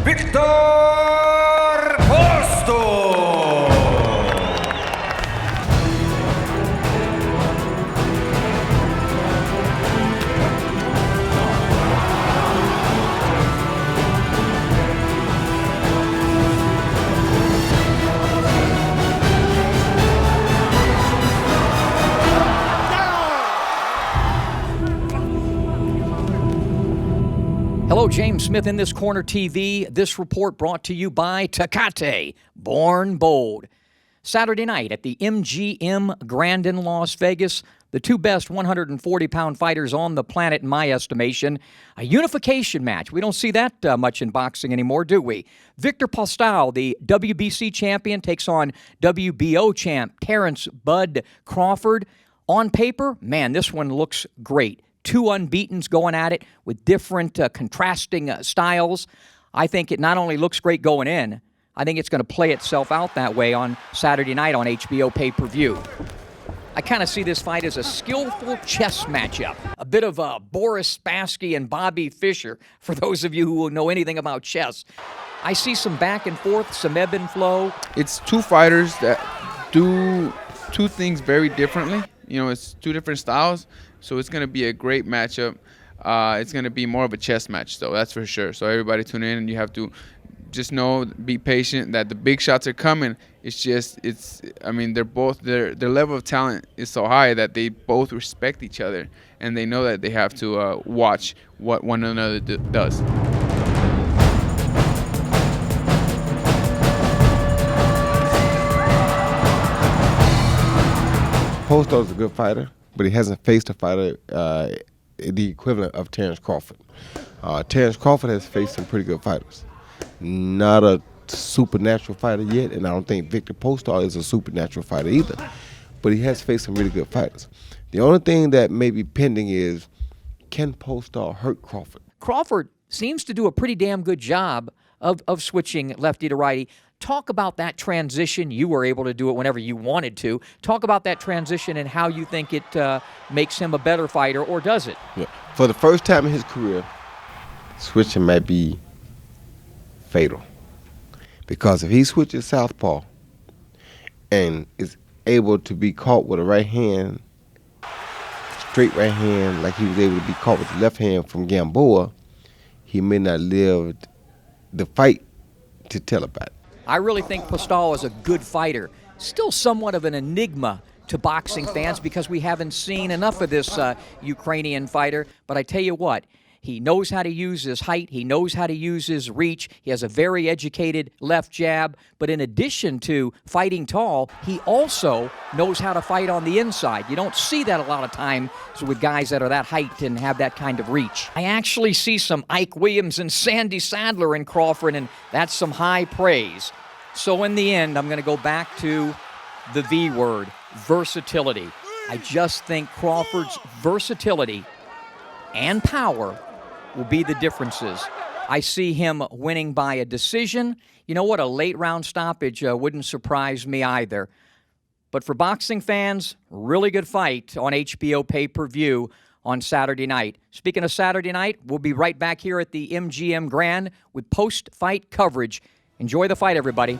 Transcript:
Viktor Postol! Hello, James Smith in this corner TV. This report brought to you by Tecate, Born Bold. Saturday night at the MGM Grand in Las Vegas, the two best 140-pound fighters on the planet, in my estimation. A unification match. We don't see that much in boxing anymore, do we? Viktor Postol, the WBC champion, takes on WBO champ Terence "Bud" Crawford. On paper, man, this one looks great. Two unbeatens going at it with different contrasting styles. I think it not only looks great going in, I think it's going to play itself out that way on Saturday night on HBO pay-per-view. I kind of see this fight as a skillful chess matchup, a bit of Boris Spassky and Bobby Fischer, for those of you who know anything about chess. I see some back and forth, some ebb and flow. It's two fighters that do two things very differently. You know, it's two different styles, so it's going to be a great matchup. It's going to be more of a chess match, though, that's for sure. So everybody tune in, and you have to just know, be patient, that the big shots are coming. I mean, they're both, their level of talent is so high that they both respect each other, and they know that they have to watch what one another does. Postol is a good fighter, but he hasn't faced a fighter the equivalent of Terence Crawford. Terence Crawford has faced some pretty good fighters. Not a supernatural fighter yet, and I don't think Viktor Postol is a supernatural fighter either. But he has faced some really good fighters. The only thing that may be pending is, can Postol hurt Crawford? Crawford seems to do a pretty damn good job of switching lefty to righty. Talk about that transition. You were able to do it whenever you wanted to. Talk about that transition and how you think it makes him a better fighter, or does it? Yeah. For the first time in his career, switching might be fatal. Because if he switches southpaw and is able to be caught with a right hand, straight right hand, like he was able to be caught with the left hand from Gamboa, he may not live the fight to tell about it. I really think Postol is a good fighter. Still somewhat of an enigma to boxing fans because we haven't seen enough of this Ukrainian fighter. But I tell you what, he knows how to use his height. He knows how to use his reach. He has a very educated left jab. But in addition to fighting tall, he also knows how to fight on the inside. You don't see that a lot of times with guys that are that height and have that kind of reach. I actually see some Ike Williams and Sandy Sadler in Crawford, and that's some high praise. So in the end, I'm going to go back to the V word, versatility. I just think Crawford's versatility and power will be the differences. I see him winning by a decision. You know what? A late round stoppage wouldn't surprise me either. But for boxing fans, really good fight on HBO pay-per-view on Saturday night. Speaking of Saturday night, we'll be right back here at the MGM Grand with post-fight coverage. Enjoy the fight, everybody.